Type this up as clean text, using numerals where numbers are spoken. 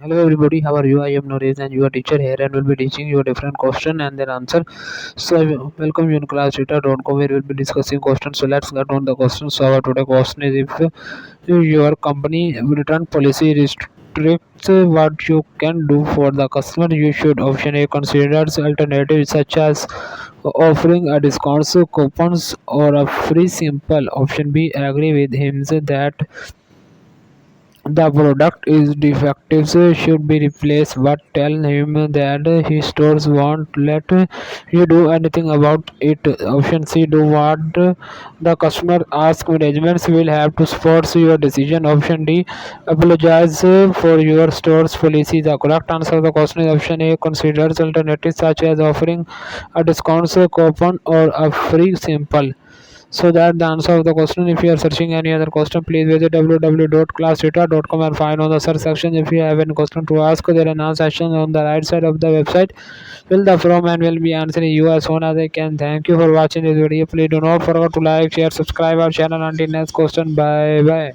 Hello everybody, how are you? I am Noresh and your teacher here and will be teaching you a different question and their answer. So welcome you in classdata.com where we will be discussing questions. So let's get on the question. So our today question is if your company return policy restricts what you can do for the customer, you should option A consider alternatives such as offering a discount coupons or a free simple. Option B agree with him that the product is defective so should be replaced but tell him that his stores won't let you do anything about it. Option C do what the customer asks, management will have to force your decision. Option D apologize for your store's policy. The correct answer to the question is option A considers alternatives such as offering a discount coupon or a free sample. So that the answer of the question. If you are searching any other question, please visit www.classdata.com and find on the search section. If you have any question to ask, there are now section on the right side of the website. Fill the form and will be answering you as soon as I can. Thank you for watching this video. Please do not forget to like, share, subscribe our channel. Until next question. Bye bye.